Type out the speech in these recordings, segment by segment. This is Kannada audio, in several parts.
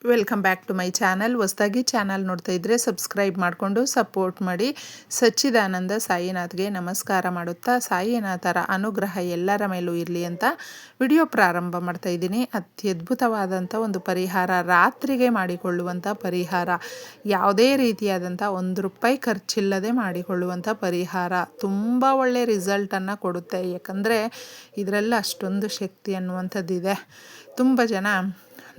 Welcome back to my channel. ಹೊಸದಾಗಿ ಚಾನಲ್ ನೋಡ್ತಾ ಇದ್ದರೆ ಸಬ್ಸ್ಕ್ರೈಬ್ ಮಾಡಿಕೊಂಡು ಸಪೋರ್ಟ್ ಮಾಡಿ. ಸಚ್ಚಿದಾನಂದ ಸಾಯಿನಾಥ್ಗೆ ನಮಸ್ಕಾರ ಮಾಡುತ್ತಾ ಸಾಯಿನಾಥರ ಅನುಗ್ರಹ ಎಲ್ಲರ ಮೇಲೂ ಇರಲಿ ಅಂತ ವಿಡಿಯೋ ಪ್ರಾರಂಭ ಮಾಡ್ತಾ ಇದ್ದೀನಿ. ಅತ್ಯದ್ಭುತವಾದಂಥ ಒಂದು ಪರಿಹಾರ, ರಾತ್ರಿಗೆ ಮಾಡಿಕೊಳ್ಳುವಂಥ ಪರಿಹಾರ, ಯಾವುದೇ ರೀತಿಯಾದಂಥ ₹1 ಖರ್ಚಿಲ್ಲದೆ ಮಾಡಿಕೊಳ್ಳುವಂಥ ಪರಿಹಾರ ತುಂಬ ಒಳ್ಳೆಯ ರಿಸಲ್ಟನ್ನು ಕೊಡುತ್ತೆ. ಯಾಕಂದರೆ ಇದರಲ್ಲಿ ಅಷ್ಟೊಂದು ಶಕ್ತಿ ಅನ್ನುವಂಥದ್ದಿದೆ. ತುಂಬ ಜನ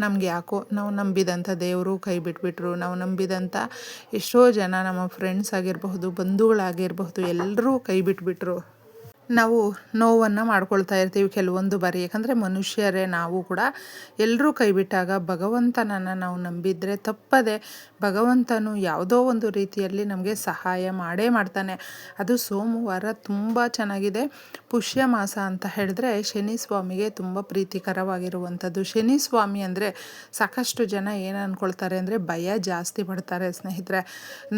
ನಮಗೆ ಯಾಕೋ ನಾವು ನಂಬಿದಂಥ ದೇವರು ಕೈ ಬಿಟ್ಬಿಟ್ರು, ನಾವು ನಂಬಿದಂಥ ಎಷ್ಟೋ ಜನ ನಮ್ಮ ಫ್ರೆಂಡ್ಸ್ ಆಗಿರಬಹುದು, ಬಂಧುಗಳಾಗಿರಬಹುದು, ಎಲ್ಲರೂ ಕೈ ಬಿಟ್ಬಿಟ್ರು. ನಾವು ನೋವನ್ನು ಮಾಡ್ಕೊಳ್ತಾ ಇರ್ತೀವಿ ಕೆಲವೊಂದು ಬಾರಿ. ಯಾಕಂದರೆ ಮನುಷ್ಯರೇ ನಾವು ಕೂಡ. ಎಲ್ಲರೂ ಕೈ ಬಿಟ್ಟಾಗ ಭಗವಂತನನ್ನು ನಾವು ನಂಬಿದರೆ ತಪ್ಪದೆ ಭಗವಂತನು ಯಾವುದೋ ಒಂದು ರೀತಿಯಲ್ಲಿ ನಮಗೆ ಸಹಾಯ ಮಾಡೇ ಮಾಡ್ತಾನೆ. ಅದು ಸೋಮವಾರ ತುಂಬ ಚೆನ್ನಾಗಿದೆ. ಪುಷ್ಯ ಮಾಸ ಅಂತ ಹೇಳಿದ್ರೆ ಶನಿ ಸ್ವಾಮಿಗೆ ತುಂಬ ಪ್ರೀತಿಕರವಾಗಿರುವಂಥದ್ದು. ಶನಿ ಸ್ವಾಮಿ ಅಂದರೆ ಸಾಕಷ್ಟು ಜನ ಏನು ಅಂದ್ಕೊಳ್ತಾರೆ ಅಂದರೆ ಭಯ ಜಾಸ್ತಿ ಪಡ್ತಾರೆ ಸ್ನೇಹಿತರೆ.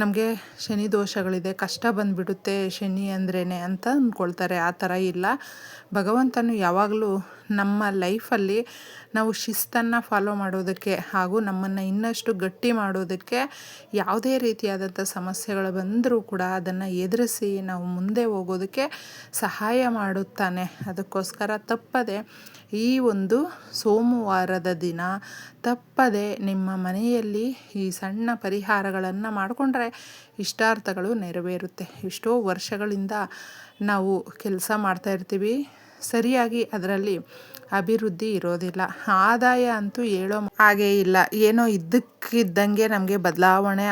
ನಮಗೆ ಶನಿ ದೋಷಗಳಿದೆ, ಕಷ್ಟ ಬಂದುಬಿಡುತ್ತೆ ಶನಿ ಅಂದ್ರೇ ಅಂತ ಅಂದ್ಕೊಳ್ತಾರೆ. ಆ ಥರ ಇಲ್ಲ. ಭಗವಂತನು ಯಾವಾಗಲೂ ನಮ್ಮ ಲೈಫಲ್ಲಿ ನಾವು ಶಿಸ್ತನ್ನು ಫಾಲೋ ಮಾಡೋದಕ್ಕೆ ಹಾಗೂ ನಮ್ಮನ್ನು ಇನ್ನಷ್ಟು ಗಟ್ಟಿ ಮಾಡೋದಕ್ಕೆ ಯಾವುದೇ ರೀತಿಯಾದಂಥ ಸಮಸ್ಯೆಗಳು ಬಂದರೂ ಕೂಡ ಅದನ್ನು ಎದುರಿಸಿ ನಾವು ಮುಂದೆ ಹೋಗೋದಕ್ಕೆ ಸಹಾಯ ಮಾಡುತ್ತಾನೆ. ಅದಕ್ಕೋಸ್ಕರ ತಪ್ಪದೆ ಈ ಒಂದು ಸೋಮವಾರದ ದಿನ ತಪ್ಪದೆ ನಿಮ್ಮ ಮನೆಯಲ್ಲಿ ಈ ಸಣ್ಣ ಪರಿಹಾರಗಳನ್ನು ಮಾಡಿಕೊಂಡ್ರೆ ಇಷ್ಟಾರ್ಥಗಳು ನೆರವೇರುತ್ತೆ. ಎಷ್ಟೋ ವರ್ಷಗಳಿಂದ ನಾವು ಕೆಲಸ ಮಾಡ್ತಾಯಿರ್ತೀವಿ, ಸರಿಯಾಗಿ ಅದರಲ್ಲಿ ಅಭಿವೃದ್ಧಿ ಇರೋದಿಲ್ಲ, ಆದಾಯ ಅಂತೂ ಹೇಳೋ ಹಾಗೇ ಇಲ್ಲ. ಏನೋ ಇದ್ದಕ್ಕಿದ್ದಂಗೆ ನಮಗೆ ಬದಲಾವಣೆ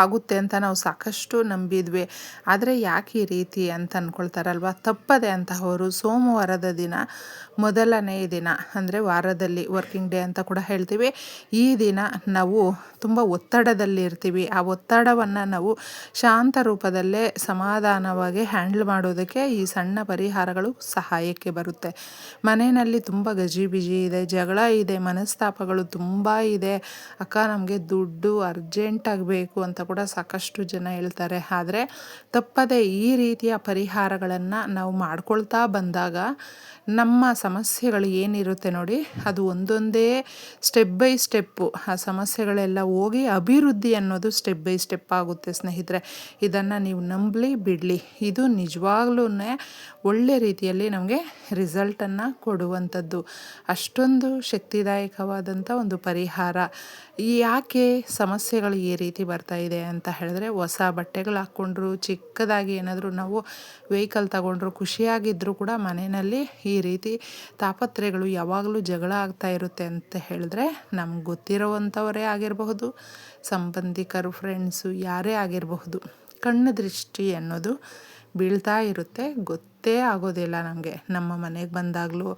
ಆಗುತ್ತೆ ಅಂತ ನಾವು ಸಾಕಷ್ಟು ನಂಬಿದ್ವಿ. ಆದರೆ ಯಾಕೆ ಈ ರೀತಿ ಅಂತ ಅಂದ್ಕೊಳ್ತಾರಲ್ವ. ತಪ್ಪದೆ ಅಂತಹವರು ಸೋಮವಾರದ ದಿನ, ಮೊದಲನೇ ದಿನ ಅಂದರೆ ವಾರದಲ್ಲಿ ವರ್ಕಿಂಗ್ ಡೇ ಅಂತ ಕೂಡ ಹೇಳ್ತೀವಿ, ಈ ದಿನ ನಾವು ತುಂಬ ಒತ್ತಡದಲ್ಲಿ ಇರ್ತೀವಿ. ಆ ಒತ್ತಡವನ್ನು ನಾವು ಶಾಂತ ರೂಪದಲ್ಲೇ ಸಮಾಧಾನವಾಗಿ ಹ್ಯಾಂಡಲ್ ಮಾಡೋದಕ್ಕೆ ಈ ಸಣ್ಣ ಪರಿಹಾರಗಳು ಸಹಾಯಕ್ಕೆ ಬರುತ್ತೆ. ಮನೆಯಲ್ಲಿ ತುಂಬ ಗಜಿಬಿಜಿ ಇದೆ, ಜಗಳ ಇದೆ, ಮನಸ್ತಾಪಗಳು ತುಂಬ ಇದೆ. ಅಕ್ಕ ನಮಗೆ ದುಡ್ಡು ಅರ್ಜೆಂಟಾಗಿ ಬೇಕು ಅಂತ ಕೂಡ ಸಾಕಷ್ಟು ಜನ ಹೇಳ್ತಾರೆ. ಆದರೆ ತಪ್ಪದೆ ಈ ರೀತಿಯ ಪರಿಹಾರಗಳನ್ನು ನಾವು ಮಾಡ್ಕೊಳ್ತಾ ಬಂದಾಗ ನಮ್ಮ ಸಮಸ್ಯೆಗಳು ಏನಿರುತ್ತೆ ನೋಡಿ, ಅದು ಒಂದೊಂದೇ ಸ್ಟೆಪ್ ಬೈ ಸ್ಟೆಪ್ಪು ಆ ಸಮಸ್ಯೆಗಳೆಲ್ಲ ಹೋಗಿ ಅಭಿವೃದ್ಧಿ ಅನ್ನೋದು ಸ್ಟೆಪ್ ಬೈ ಸ್ಟೆಪ್ ಆಗುತ್ತೆ ಸ್ನೇಹಿತರೆ. ಇದನ್ನು ನೀವು ನಂಬಲಿ ಬಿಡಲಿ, ಇದು ನಿಜವಾಗ್ಲೂ ಒಳ್ಳೆ ರೀತಿಯಲ್ಲಿ ನಮಗೆ ರಿಸಲ್ಟನ್ನು ಕೊಡುವಂಥದ್ದು. ಅಷ್ಟೊಂದು ಶಕ್ತಿದಾಯಕವಾದಂಥ ಒಂದು ಪರಿಹಾರ. ಯಾಕೆ ಸಮಸ್ಯೆಗಳು ಈ ರೀತಿ ಬರ್ತಾ ಇದೆ ಅಂತ ಹೇಳಿದ್ರೆ, ಹೊಸ ಬಟ್ಟೆಗಳು ಹಾಕ್ಕೊಂಡ್ರು, ಚಿಕ್ಕದಾಗಿ ಏನಾದರೂ ನಾವು ವೆಹಿಕಲ್ ತಗೊಂಡ್ರು, ಖುಷಿಯಾಗಿದ್ದರೂ ಕೂಡ ಮನೆಯಲ್ಲಿ ಈ ರೀತಿ ತಾಪತ್ರೆಗಳು ಯಾವಾಗಲೂ ಜಗಳ ಆಗ್ತಾ ಇರುತ್ತೆ ಅಂತ ಹೇಳಿದ್ರೆ, ನಮ್ಗೆ ಗೊತ್ತಿರೋವಂಥವರೇ ಆಗಿರಬಹುದು, ಸಂಬಂಧಿಕರು, ಫ್ರೆಂಡ್ಸು, ಯಾರೇ ಆಗಿರಬಹುದು, ಕಣ್ಣು ದೃಷ್ಟಿ ಅನ್ನೋದು ಬೀಳ್ತಾ ಇರುತ್ತೆ. ಗೊತ್ತೇ ಆಗೋದಿಲ್ಲ ನಮಗೆ. ನಮ್ಮ ಮನೆಗೆ ಬಂದಾಗಲೂ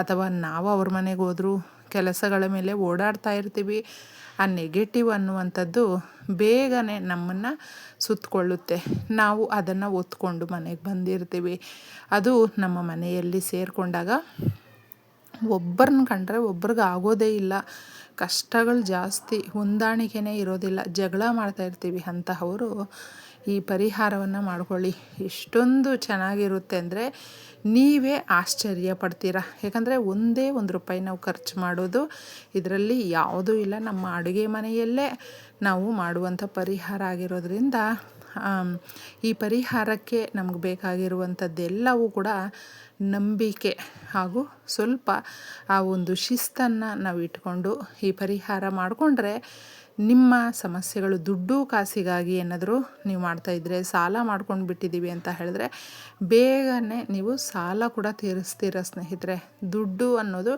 ಅಥವಾ ನಾವು ಅವ್ರ ಮನೆಗೆ ಹೋದರೂ ಕೆಲಸಗಳ ಮೇಲೆ ಓಡಾಡ್ತಾ ಇರ್ತೀವಿ. ಆ ನೆಗೆಟಿವ್ ಅನ್ನುವಂಥದ್ದು ಬೇಗನೆ ನಮ್ಮನ್ನು ಸುತ್ತಕೊಳ್ಳುತ್ತೆ. ನಾವು ಅದನ್ನು ಒತ್ಕೊಂಡು ಮನೆಗೆ ಬಂದಿರ್ತೀವಿ. ಅದು ನಮ್ಮ ಮನೆಯಲ್ಲಿ ಸೇರಿಕೊಂಡಾಗ ಒಬ್ಬರನ್ನ ಕಂಡ್ರೆ ಒಬ್ರಿಗೆ ಆಗೋದೇ ಇಲ್ಲ. ಕಷ್ಟಗಳು ಜಾಸ್ತಿ, ಹೊಂದಾಣಿಕೆನೇ ಇರೋದಿಲ್ಲ, ಜಗಳ ಮಾಡ್ತಾ ಇರ್ತೀವಿ. ಅಂತಹವರು ಈ ಪರಿಹಾರವನ್ನು ಮಾಡ್ಕೊಳ್ಳಿ. ಎಷ್ಟೊಂದು ಚೆನ್ನಾಗಿರುತ್ತೆ ಅಂದರೆ ನೀವೇ ಆಶ್ಚರ್ಯ ಪಡ್ತೀರಾ. ಯಾಕಂದರೆ ಒಂದೇ ₹1 ನಾವು ಖರ್ಚು ಮಾಡೋದು, ಇದರಲ್ಲಿ ಯಾವುದೂ ಇಲ್ಲ. ನಮ್ಮ ಅಡುಗೆ ಮನೆಯಲ್ಲೇ ನಾವು ಮಾಡುವಂಥ ಪರಿಹಾರ ಆಗಿರೋದ್ರಿಂದ ಈ ಪರಿಹಾರಕ್ಕೆ ನಮಗೆ ಬೇಕಾಗಿರುವಂಥದ್ದೆಲ್ಲವೂ ಕೂಡ ನಂಬಿಕೆ ಹಾಗೂ ಸ್ವಲ್ಪ ಆ ಒಂದು ಶಿಸ್ತನ್ನು ನಾವು ಇಟ್ಕೊಂಡು ಈ ಪರಿಹಾರ ಮಾಡಿಕೊಂಡ್ರೆ ನಿಮ್ಮ ಸಮಸ್ಯೆಗಳು, ದುಡ್ಡು ಕಾಸಿಗಾಗಿ ಏನಾದರೂ ನೀವು ಮಾಡ್ತಾಯಿದ್ರೆ, ಸಾಲ ಮಾಡ್ಕೊಂಡು ಬಿಟ್ಟಿದ್ದೀವಿ ಅಂತ ಹೇಳಿದ್ರೆ ಬೇಗನೆ ನೀವು ಸಾಲ ಕೂಡ ತೀರಿಸ್ತೀರ ಸ್ನೇಹಿತರೆ. ದುಡ್ಡು ಅನ್ನೋದು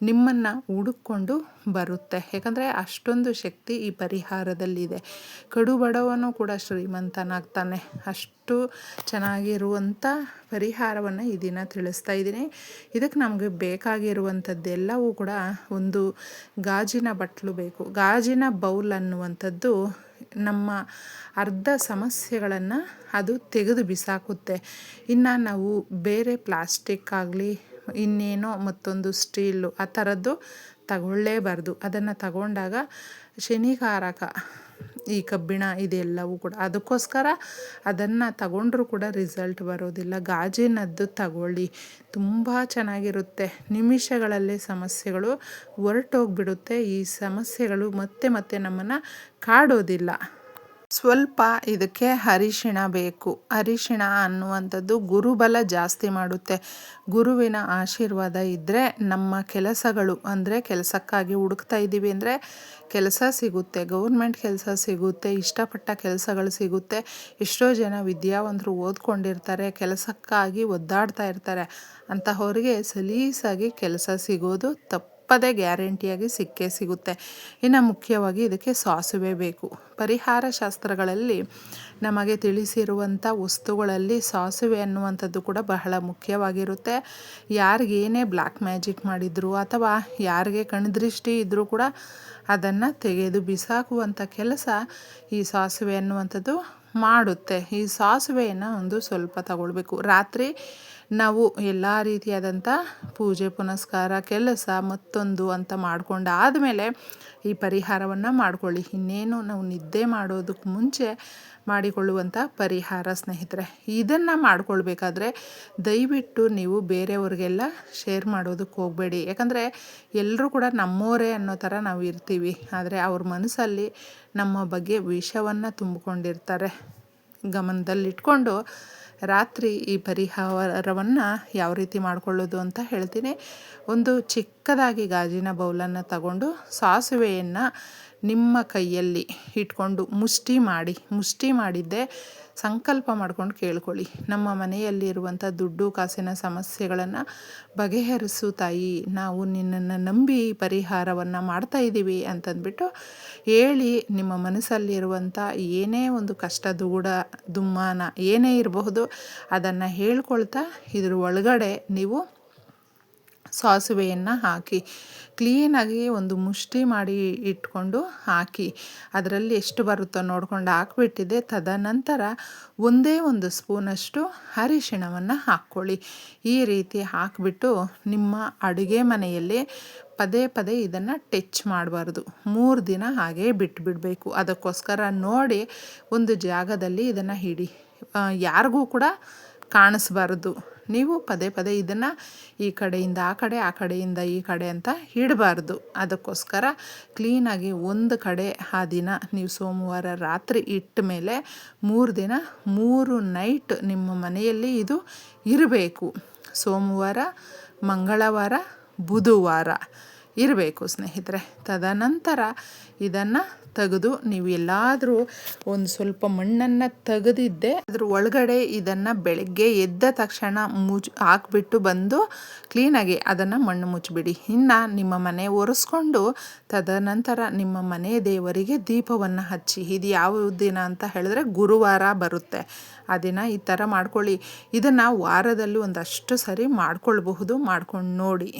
ನಿಮ್ಮನ್ನು ಹುಡುಕೊಂಡು ಬರುತ್ತೆ. ಯಾಕಂದರೆ ಅಷ್ಟೊಂದು ಶಕ್ತಿ ಈ ಪರಿಹಾರದಲ್ಲಿದೆ. ಕಡು ಬಡವನು ಕೂಡ ಶ್ರೀಮಂತನಾಗ್ತಾನೆ. ಅಷ್ಟು ಚೆನ್ನಾಗಿರುವಂಥ ಪರಿಹಾರವನ್ನು ಈ ದಿನ ತಿಳಿಸ್ತಾ ಇದ್ದೀನಿ. ಇದಕ್ಕೆ ನಮಗೆ ಬೇಕಾಗಿರುವಂಥದ್ದೆಲ್ಲವೂ ಕೂಡ ಒಂದು ಗಾಜಿನ ಬಟ್ಲು ಬೇಕು. ಗಾಜಿನ ಬೌಲ್ ಅನ್ನುವಂಥದ್ದು ನಮ್ಮ ಅರ್ಧ ಸಮಸ್ಯೆಗಳನ್ನು ಅದು ತೆಗೆದು ಬಿಸಾಕುತ್ತೆ. ಇನ್ನು ನಾವು ಬೇರೆ ಪ್ಲಾಸ್ಟಿಕ್ ಆಗಲಿ, ಇನ್ನೇನೋ ಮತ್ತೊಂದು ಸ್ಟೀಲು ಆ ಥರದ್ದು ತಗೊಳ್ಳೇಬಾರ್ದು. ಅದನ್ನು ತಗೊಂಡಾಗ ಶನಿಕಾರಕ ಈ ಕಬ್ಬಿಣ ಇದೆಲ್ಲವೂ ಕೂಡ. ಅದಕ್ಕೋಸ್ಕರ ಅದನ್ನು ತಗೊಂಡ್ರೂ ಕೂಡ ರಿಸಲ್ಟ್ ಬರೋದಿಲ್ಲ. ಗಾಜಿನದ್ದು ತಗೊಳ್ಳಿ, ತುಂಬ ಚೆನ್ನಾಗಿರುತ್ತೆ. ನಿಮಿಷಗಳಲ್ಲೇ ಸಮಸ್ಯೆಗಳು ಹೊರಟೋಗ್ಬಿಡುತ್ತೆ. ಈ ಸಮಸ್ಯೆಗಳು ಮತ್ತೆ ಮತ್ತೆ ನಮ್ಮನ್ನು ಕಾಡೋದಿಲ್ಲ. ಸ್ವಲ್ಪ ಇದಕ್ಕೆ ಅರಿಶಿಣ ಬೇಕು. ಅರಿಶಿಣ ಅನ್ನುವಂಥದ್ದು ಗುರುಬಲ ಜಾಸ್ತಿ ಮಾಡುತ್ತೆ. ಗುರುವಿನ ಆಶೀರ್ವಾದ ಇದ್ದರೆ ನಮ್ಮ ಕೆಲಸಗಳು, ಅಂದರೆ ಕೆಲಸಕ್ಕಾಗಿ ಹುಡುಕ್ತಾ ಇದ್ದೀವಿ ಅಂದರೆ ಕೆಲಸ ಸಿಗುತ್ತೆ, ಗೌರ್ಮೆಂಟ್ ಕೆಲಸ ಸಿಗುತ್ತೆ, ಇಷ್ಟಪಟ್ಟ ಕೆಲಸಗಳು ಸಿಗುತ್ತೆ. ಎಷ್ಟೋ ಜನ ವಿದ್ಯಾವಂತರು ಓದ್ಕೊಂಡಿರ್ತಾರೆ, ಕೆಲಸಕ್ಕಾಗಿ ಒದ್ದಾಡ್ತಾ ಇರ್ತಾರೆ. ಅಂತಹವ್ರಿಗೆ ಸಲೀಸಾಗಿ ಕೆಲಸ ಸಿಗೋದು ತಪ್ಪದೇ ಗ್ಯಾರಂಟಿಯಾಗಿ ಸಿಕ್ಕೇ ಸಿಗುತ್ತೆ. ಇನ್ನು ಮುಖ್ಯವಾಗಿ ಇದಕ್ಕೆ ಸಾಸಿವೆ ಬೇಕು. ಪರಿಹಾರ ಶಾಸ್ತ್ರಗಳಲ್ಲಿ ನಮಗೆ ತಿಳಿಸಿರುವಂಥ ವಸ್ತುಗಳಲ್ಲಿ ಸಾಸಿವೆ ಅನ್ನುವಂಥದ್ದು ಕೂಡ ಬಹಳ ಮುಖ್ಯವಾಗಿರುತ್ತೆ. ಯಾರಿಗೇನೇ ಬ್ಲ್ಯಾಕ್ ಮ್ಯಾಜಿಕ್ ಮಾಡಿದ್ರು ಅಥವಾ ಯಾರಿಗೆ ಕಣ್ದೃಷ್ಟಿ ಇದ್ದರೂ ಕೂಡ ಅದನ್ನು ತೆಗೆದು ಬಿಸಾಕುವಂಥ ಕೆಲಸ ಈ ಸಾಸಿವೆ ಅನ್ನುವಂಥದ್ದು ಮಾಡುತ್ತೆ. ಈ ಸಾಸಿವೆಯನ್ನು ಒಂದು ಸ್ವಲ್ಪ ತಗೊಳ್ಬೇಕು. ರಾತ್ರಿ ನಾವು ಎಲ್ಲ ರೀತಿಯಾದಂಥ ಪೂಜೆ ಪುನಸ್ಕಾರ ಕೆಲಸ ಮತ್ತೊಂದು ಅಂತ ಮಾಡ್ಕೊಂಡಾದಮೇಲೆ ಈ ಪರಿಹಾರವನ್ನು ಮಾಡ್ಕೊಳ್ಳಿ. ಇನ್ನೇನು ನಾವು ನಿದ್ದೆ ಮಾಡೋದಕ್ಕೆ ಮುಂಚೆ ಮಾಡಿಕೊಳ್ಳುವಂಥ ಪರಿಹಾರ ಸ್ನೇಹಿತರೆ. ಇದನ್ನು ಮಾಡ್ಕೊಳ್ಬೇಕಾದ್ರೆ ದಯವಿಟ್ಟು ನೀವು ಬೇರೆಯವ್ರಿಗೆಲ್ಲ ಶೇರ್ ಮಾಡೋದಕ್ಕೆ ಹೋಗಬೇಡಿ. ಯಾಕಂದರೆ ಎಲ್ಲರೂ ಕೂಡ ನಮ್ಮೋರೇ ಅನ್ನೋ ಥರ ನಾವು ಇರ್ತೀವಿ. ಆದರೆ ಅವ್ರ ಮನಸ್ಸಲ್ಲಿ ನಮ್ಮ ಬಗ್ಗೆ ವಿಷವನ್ನು ತುಂಬಿಕೊಂಡಿರ್ತಾರೆ. ಗಮನದಲ್ಲಿಟ್ಕೊಂಡು ರಾತ್ರಿ ಈ ಪರಿಹಾರವನ್ನು ಯಾವ ರೀತಿ ಮಾಡಿಕೊಳ್ಳೋದು ಅಂತ ಹೇಳ್ತೀನಿ. ಒಂದು ಚಿಕ್ಕದಾಗಿ ಗಾಜಿನ ಬೌಲನ್ನು ತಗೊಂಡು ಸಾಸಿವೆಯನ್ನು ನಿಮ್ಮ ಕೈಯಲ್ಲಿ ಇಟ್ಕೊಂಡು ಮುಷ್ಟಿ ಮಾಡಿದ್ದೆ ಸಂಕಲ್ಪ ಮಾಡ್ಕೊಂಡು ಕೇಳ್ಕೊಳ್ಳಿ. ನಮ್ಮ ಮನೆಯಲ್ಲಿರುವಂಥ ದುಡ್ಡು ಕಾಸಿನ ಸಮಸ್ಯೆಗಳನ್ನು ಬಗೆಹರಿಸು ತಾಯಿ, ನಾವು ನಿನ್ನನ್ನು ನಂಬಿ ಪರಿಹಾರವನ್ನು ಮಾಡ್ತಾಯಿದ್ದೀವಿ ಅಂತಂದ್ಬಿಟ್ಟು ಹೇಳಿ. ನಿಮ್ಮ ಮನಸ್ಸಲ್ಲಿರುವಂಥ ಏನೇ ಒಂದು ಕಷ್ಟ ದುಮ್ಮಾನ ಏನೇ ಇರಬಹುದು ಅದನ್ನು ಹೇಳ್ಕೊಳ್ತಾ ಇದ್ರ ಒಳಗಡೆ ನೀವು ಸಾಸಿವೆಯನ್ನು ಹಾಕಿ ಕ್ಲೀನಾಗಿ ಒಂದು ಮುಷ್ಟಿ ಮಾಡಿ ಇಟ್ಕೊಂಡು ಹಾಕಿ. ಅದರಲ್ಲಿ ಎಷ್ಟು ಬರುತ್ತೋ ನೋಡ್ಕೊಂಡು ಹಾಕ್ಬಿಟ್ಟಿದೆ. ತದನಂತರ ಒಂದೇ ಒಂದು ಸ್ಪೂನಷ್ಟು ಅರಿಶಿಣವನ್ನು ಹಾಕ್ಕೊಳ್ಳಿ. ಈ ರೀತಿ ಹಾಕಿಬಿಟ್ಟು ನಿಮ್ಮ ಅಡುಗೆ ಮನೆಯಲ್ಲಿ ಪದೇ ಪದೇ ಇದನ್ನು ಟಚ್ ಮಾಡಬಾರ್ದು. 3 ದಿನ ಹಾಗೇ ಬಿಟ್ಟುಬಿಡಬೇಕು. ಅದಕ್ಕೋಸ್ಕರ ನೋಡಿ ಒಂದು ಜಾಗದಲ್ಲಿ ಇದನ್ನು ಇಡಿ. ಯಾರಿಗೂ ಕೂಡ ಕಾಣಿಸ್ಬಾರ್ದು. ನೀವು ಪದೇ ಪದೇ ಇದನ್ನು ಈ ಕಡೆಯಿಂದ ಆ ಕಡೆ, ಆ ಕಡೆಯಿಂದ ಈ ಕಡೆ ಅಂತ ಇಡಬಾರ್ದು. ಅದಕ್ಕೋಸ್ಕರ ಕ್ಲೀನಾಗಿ ಒಂದು ಕಡೆ ಆ ದಿನ ನೀವು ಸೋಮವಾರ ರಾತ್ರಿ ಇಟ್ಟ ಮೇಲೆ 3 ದಿನ 3 ನೈಟ್ ನಿಮ್ಮ ಮನೆಯಲ್ಲಿ ಇದು ಇರಬೇಕು. ಸೋಮವಾರ, ಮಂಗಳವಾರ, ಬುಧವಾರ ಇರಬೇಕು ಸ್ನೇಹಿತರೆ. ತದನಂತರ ಇದನ್ನು ತೆಗೆದು ನೀವು ಎಲ್ಲಾದರೂ ಒಂದು ಸ್ವಲ್ಪ ಮಣ್ಣನ್ನು ತೆಗೆದಿದ್ದೆ ಅದ್ರ ಒಳಗಡೆ ಇದನ್ನು ಬೆಳಗ್ಗೆ ಎದ್ದ ತಕ್ಷಣ ಹಾಕ್ಬಿಟ್ಟು ಬಂದು ಕ್ಲೀನಾಗಿ ಅದನ್ನು ಮಣ್ಣು ಮುಚ್ಚಿಬಿಡಿ. ಇನ್ನು ನಿಮ್ಮ ಮನೆ ಒರೆಸ್ಕೊಂಡು ತದನಂತರ ನಿಮ್ಮ ಮನೆ ದೇವರಿಗೆ ದೀಪವನ್ನು ಹಚ್ಚಿ. ಇದು ಯಾವ ದಿನ ಅಂತ ಹೇಳಿದ್ರೆ ಗುರುವಾರ ಬರುತ್ತೆ. ಆ ದಿನ ಈ ಥರ ಮಾಡ್ಕೊಳ್ಳಿ. ಇದನ್ನು ವಾರದಲ್ಲಿ ಒಂದಷ್ಟು ಸರಿ ಮಾಡ್ಕೊಳ್ಬಹುದು. ಮಾಡ್ಕೊಂಡು ನೋಡಿ.